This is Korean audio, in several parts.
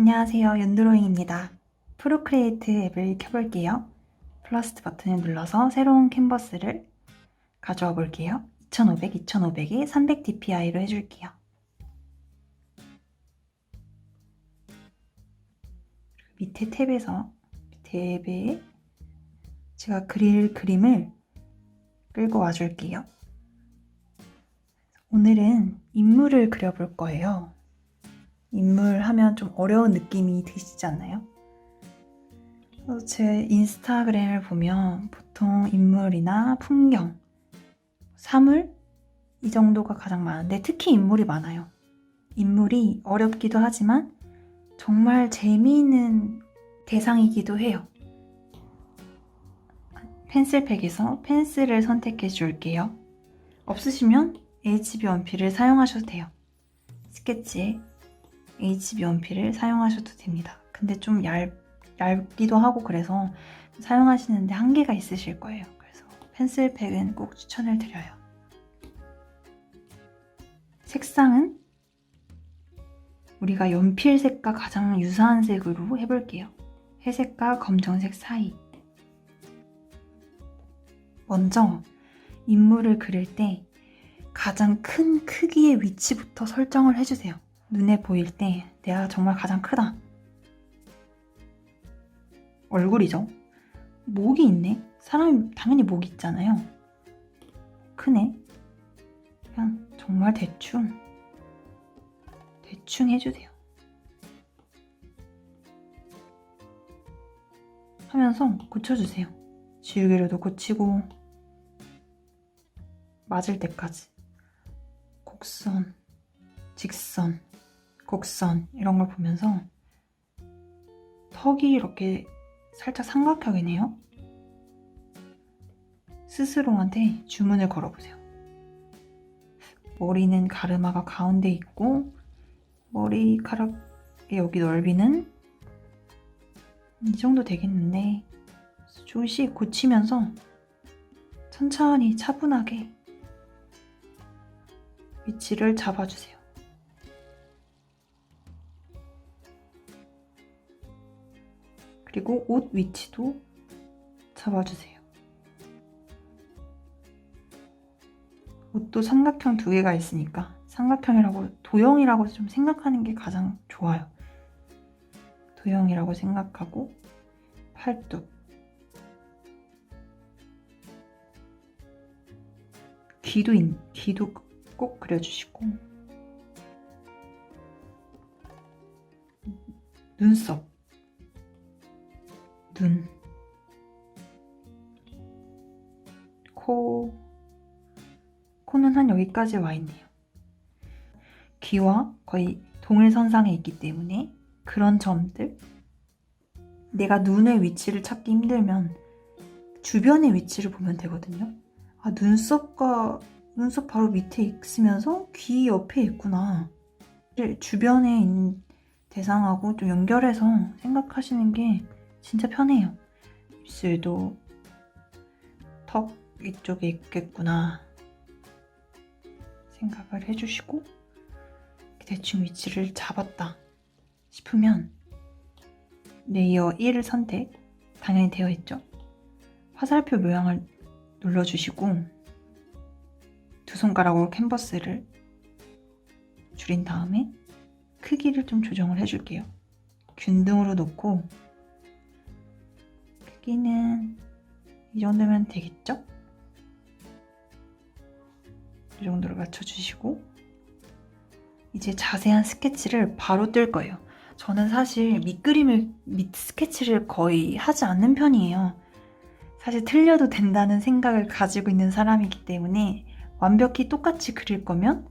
안녕하세요. 윤드로잉입니다. 프로크리에이트 앱을 켜볼게요. 플러스 버튼을 눌러서 새로운 캔버스를 가져와 볼게요. 2500, 2500이 300dpi로 해줄게요. 밑에 탭에서 탭에 제가 그릴 그림을 끌고 와줄게요. 오늘은 인물을 그려볼 거예요. 인물 하면 좀 어려운 느낌이 드시지 않나요? 제 인스타그램을 보면 보통 인물이나 풍경, 사물 이 정도가 가장 많은데 특히 인물이 많아요. 인물이 어렵기도 하지만 정말 재미있는 대상이기도 해요. 펜슬팩에서 펜슬을 선택해 줄게요. 없으시면 HB 원필을 사용하셔도 돼요. 스케치에 HB 원필을 사용하셔도 됩니다. 근데 좀 얇기도 하고 그래서 사용하시는데 한계가 있으실 거예요. 그래서 펜슬팩은 꼭 추천을 드려요. 색상은 우리가 연필색과 가장 유사한 색으로 해볼게요. 회색과 검정색 사이. 먼저 인물을 그릴 때 가장 큰 크기의 위치부터 설정을 해주세요. 눈에 보일 때 내가 정말 가장 크다. 얼굴이죠. 목이 있네. 사람이 당연히 목이 있잖아요. 크네. 그냥 정말 대충 해주세요. 하면서 고쳐주세요. 지우개로도 고치고 맞을 때까지 곡선, 직선, 곡선 이런 걸 보면서 턱이 이렇게 살짝 삼각형이네요. 스스로한테 주문을 걸어보세요. 머리는 가르마가 가운데 있고 머리카락의 여기 넓이는 이 정도 되겠는데 조금씩 고치면서 천천히 차분하게 위치를 잡아주세요. 그리고 옷 위치도 잡아주세요. 옷도 삼각형 두 개가 있으니까 삼각형이라고, 도형이라고 좀 생각하는 게 가장 좋아요. 도형이라고 생각하고 팔뚝, 귀도 꼭 그려주시고 눈썹, 눈, 코는 한 여기까지 와 있네요. 귀와 거의 동일선상에 있기 때문에 그런 점들, 내가 눈의 위치를 찾기 힘들면 주변의 위치를 보면 되거든요. 아, 눈썹 바로 밑에 있으면서 귀 옆에 있구나. 주변에 있는 대상하고 좀 연결해서 생각하시는 게 진짜 편해요. 입술도 턱 이쪽에 있겠구나 생각을 해주시고 대충 위치를 잡았다 싶으면 레이어 1을 선택, 당연히 되어 있죠. 화살표 모양을 눌러주시고 두 손가락으로 캔버스를 줄인 다음에 크기를 좀 조정을 해줄게요. 균등으로 놓고 크기는 이 정도면 되겠죠? 이 정도로 맞춰주시고 이제 자세한 스케치를 바로 뜰 거예요. 저는 사실 밑 스케치를 거의 하지 않는 편이에요. 사실 틀려도 된다는 생각을 가지고 있는 사람이기 때문에 완벽히 똑같이 그릴 거면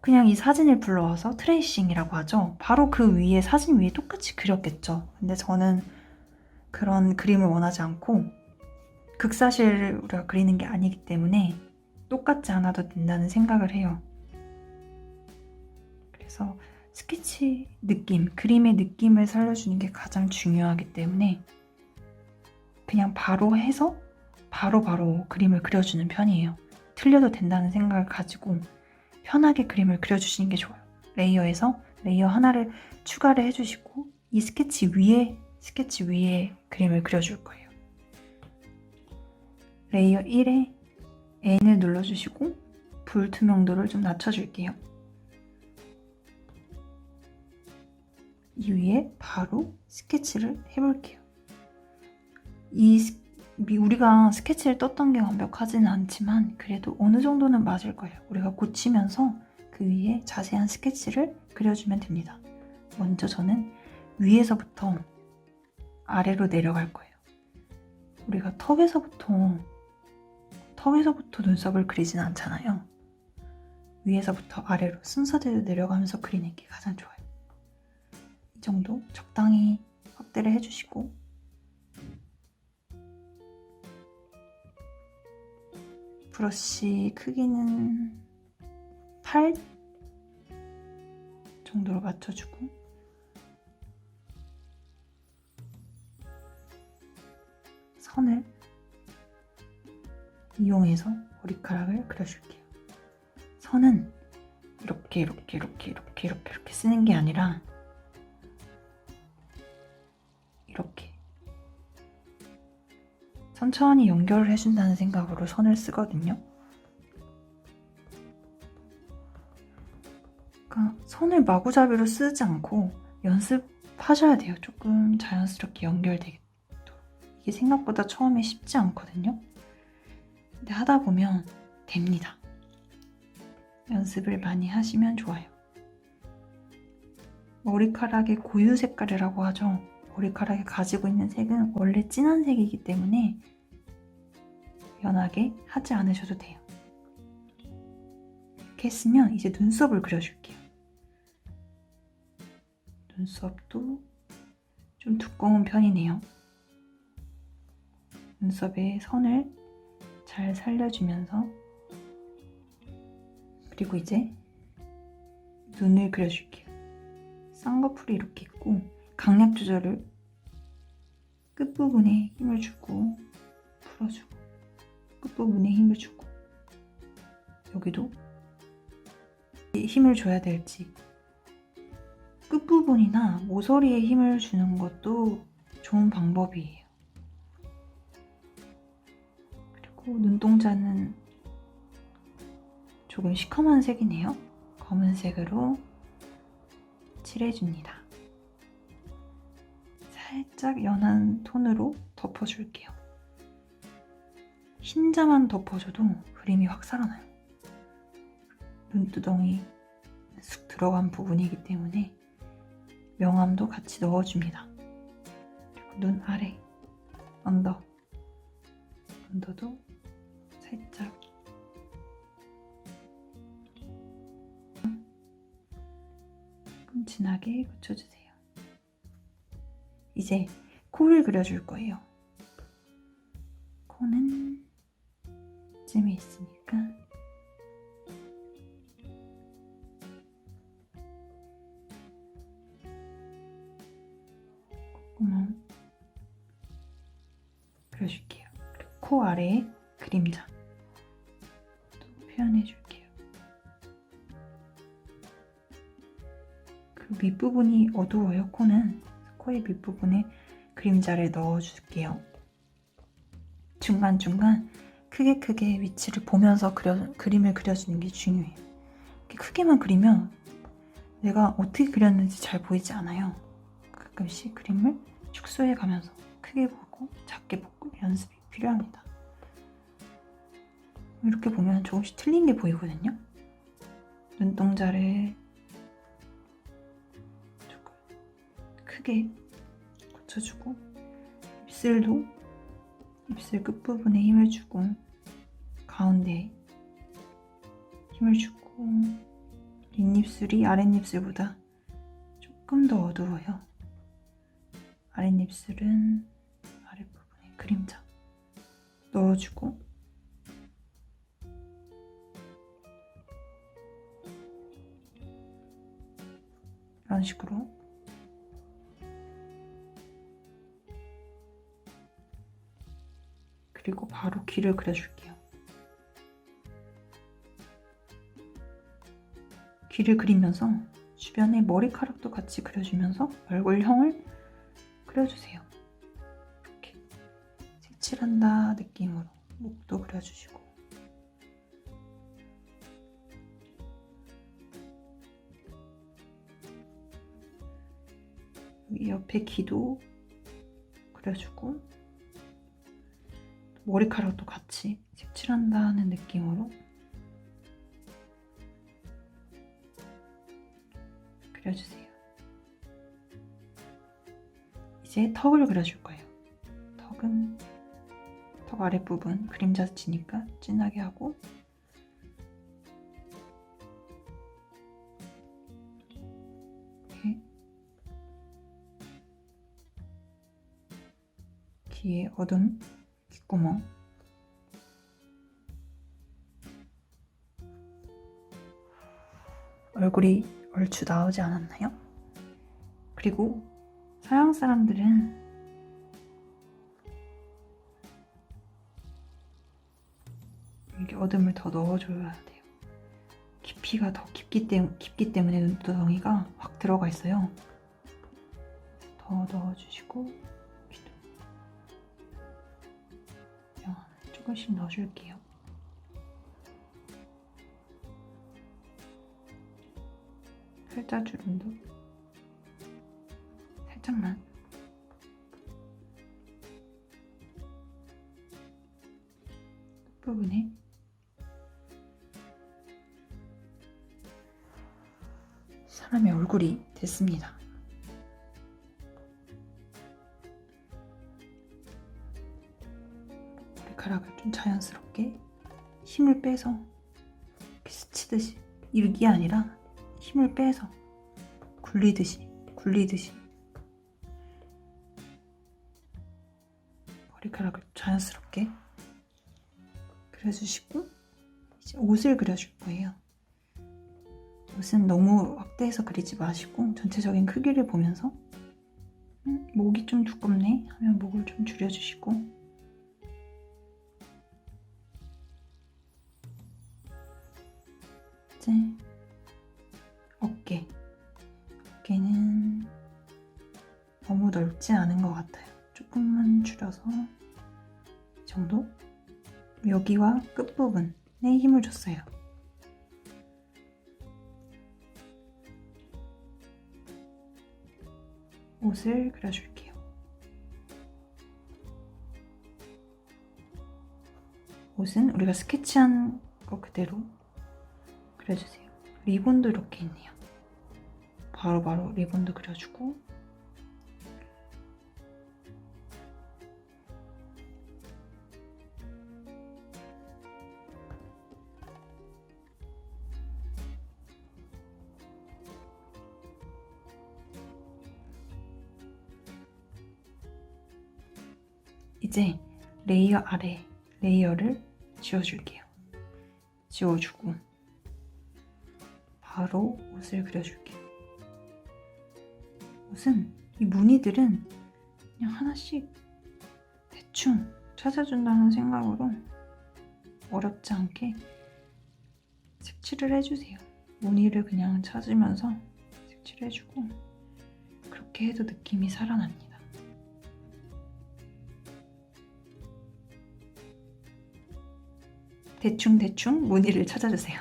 그냥 이 사진을 불러와서 트레이싱이라고 하죠. 바로 그 위에, 사진 위에 똑같이 그렸겠죠. 근데 저는 그런 그림을 원하지 않고 극사실을 우리가 그리는 게 아니기 때문에 똑같지 않아도 된다는 생각을 해요. 그래서 스케치 느낌, 그림의 느낌을 살려주는 게 가장 중요하기 때문에 그냥 바로 해서 바로 그림을 그려주는 편이에요. 틀려도 된다는 생각을 가지고 편하게 그림을 그려주시는 게 좋아요. 레이어에서 레이어 하나를 추가를 해주시고 이 스케치 위에 그림을 그려줄 거예요. 레이어 1에 N을 눌러주시고 불투명도를 좀 낮춰줄게요. 이 위에 바로 스케치를 해볼게요. 우리가 스케치를 떴던 게 완벽하지는 않지만 그래도 어느 정도는 맞을 거예요. 우리가 고치면서 그 위에 자세한 스케치를 그려주면 됩니다. 먼저 저는 위에서부터 아래로 내려갈 거예요. 우리가 턱에서부터 눈썹을 그리진 않잖아요. 위에서부터 아래로 순서대로 내려가면서 그리는 게 가장 좋아요. 이 정도 적당히 확대를 해주시고 브러쉬 크기는 8 정도로 맞춰주고 선을 이용해서 머리카락을 그려줄게요. 선은 이렇게 쓰는 게 아니라 이렇게 천천히 연결을 해준다는 생각으로 선을 쓰거든요. 그러니까 선을 마구잡이로 쓰지 않고 연습하셔야 돼요. 조금 자연스럽게 연결되게. 이게 생각보다 처음에 쉽지 않거든요. 근데 하다 보면 됩니다. 연습을 많이 하시면 좋아요. 머리카락의 고유 색깔이라고 하죠. 머리카락이 가지고 있는 색은 원래 진한 색이기 때문에 연하게 하지 않으셔도 돼요. 이렇게 했으면 이제 눈썹을 그려줄게요. 눈썹도 좀 두꺼운 편이네요. 눈썹에 선을 잘 살려주면서 그리고 이제 눈을 그려줄게요. 쌍꺼풀이 이렇게 있고 강약 조절을 끝부분에 힘을 주고 풀어주고 끝부분에 힘을 주고 여기도 힘을 줘야 될지 끝부분이나 모서리에 힘을 주는 것도 좋은 방법이에요. 그리고 눈동자는 조금 시커먼 색이네요. 검은색으로 칠해줍니다. 살짝 연한 톤으로 덮어줄게요. 흰자만 덮어줘도 그림이 확 살아나요. 눈두덩이 쑥 들어간 부분이기 때문에 명암도 같이 넣어줍니다. 그리고 눈 아래, 언더도 살짝 조금 진하게 붙여주세요. 이제 코를 그려줄 거예요. 코는 쯤에 있으니까 콧구멍 그려줄게요. 그리고 코 아래에 그림자 또 표현해줄게요. 그 밑부분이 어두워요. 코는 코의 밑부분에 그림자를 넣어줄게요. 중간중간 크게 위치를 보면서 그림을 그려주는 게 중요해요. 이렇게 크게만 그리면 내가 어떻게 그렸는지 잘 보이지 않아요. 가끔씩 그림을 축소해 가면서 크게 보고 작게 보고 연습이 필요합니다. 이렇게 보면 조금씩 틀린 게 보이거든요. 눈동자를 조금 크게 고쳐주고 입술도 입술 끝부분에 힘을 주고 가운데에 힘을 주고 윗입술이 아랫입술보다 조금 더 어두워요. 아랫입술은 아랫부분에 그림자 넣어주고 이런 식으로 그리고 바로 귀를 그려줄게요. 귀를 그리면서 주변에 머리카락도 같이 그려주면서 얼굴형을 그려주세요. 이렇게 색칠한다 느낌으로 목도 그려주시고, 여기 옆에 귀도 그려주고, 머리카락도 같이 색칠한다는 느낌으로 그려주세요. 이제 턱을 그려줄 거예요. 턱은 턱 아랫부분 그림자 지니까 진하게 하고, 이렇게 귀에 어두운 귓구멍, 얼굴이 얼추 나오지 않았나요? 그리고 서양 사람들은 이렇게 어둠을 더 넣어줘야 돼요. 깊이가 더 깊기 때문에 눈두덩이가 확 들어가 있어요. 더 넣어주시고, 귀도 조금씩 넣어줄게요. 살짝 주름도 살짝만. 끝부분에 사람의 얼굴이 됐습니다. 머리카락을 좀 자연스럽게 힘을 빼서 이렇게 스치듯이, 이게 아니라 힘을 빼서 굴리듯이 머리카락을 자연스럽게 그려주시고, 이제 옷을 그려줄 거예요. 옷은 너무 확대해서 그리지 마시고 전체적인 크기를 보면서 목이 좀 두껍네 하면 목을 좀 줄여주시고, 이제 어깨는 너무 넓지 않은 것 같아요. 조금만 줄여서 이 정도? 여기와 끝부분에 힘을 줬어요. 옷을 그려줄게요. 옷은 우리가 스케치한 거 그대로 그려주세요. 리본도 이렇게 있네요. 바로바로 리본도 그려주고, 이제 레이어 아래 레이어를 지워줄게요. 지워주고 바로 옷을 그려줄게요. 옷은 이 무늬들은 그냥 하나씩 대충 찾아준다는 생각으로 어렵지 않게 색칠을 해주세요. 무늬를 그냥 찾으면서 색칠해주고, 그렇게 해도 느낌이 살아납니다. 대충 무늬를 찾아주세요.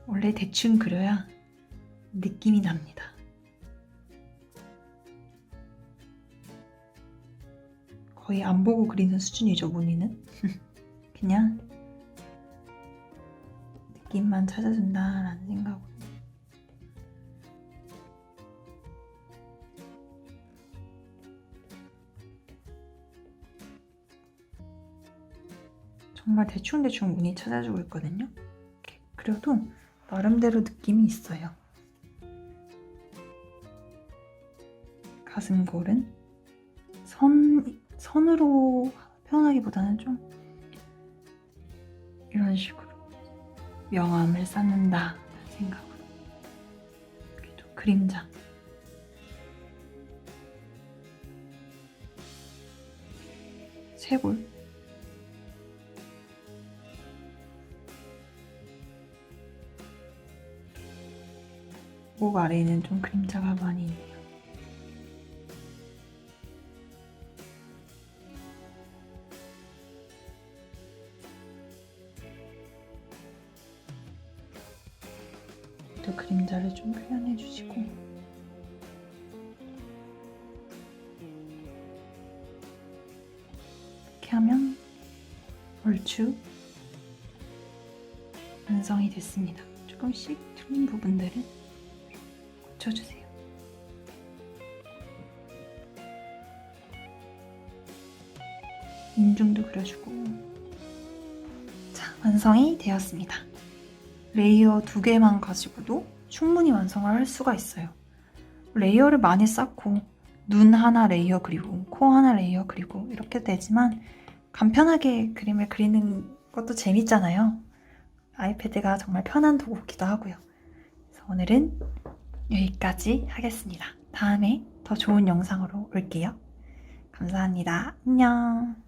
원래 대충 그려야 느낌이 납니다. 거의 안 보고 그리는 수준이죠, 무늬는. 그냥 느낌만 찾아준다라는 생각으로. 정말 대충 무늬 찾아주고 있거든요. 이렇게 그려도 나름대로 느낌이 있어요. 가슴골은 선으로 표현하기보다는 좀 이런 식으로 명암을 쌓는다 생각으로. 여기도 그림자. 쇄골. 목 아래에는 좀 그림자가 많이 있네요. 또 그림자를 좀 표현해 주시고 이렇게 하면 얼추 완성이 됐습니다. 조금씩 틀린 부분들을 고쳐주세요. 인중도 그려주고. 자, 완성이 되었습니다. 레이어 2개만 가지고도 충분히 완성을 할 수가 있어요. 레이어를 많이 쌓고 눈 하나 레이어 그리고 코 하나 레이어 그리고 이렇게 되지만 간편하게 그림을 그리는 것도 재밌잖아요. 아이패드가 정말 편한 도구기도 하고요. 그래서 오늘은 여기까지 하겠습니다. 다음에 더 좋은 영상으로 올게요. 감사합니다. 안녕.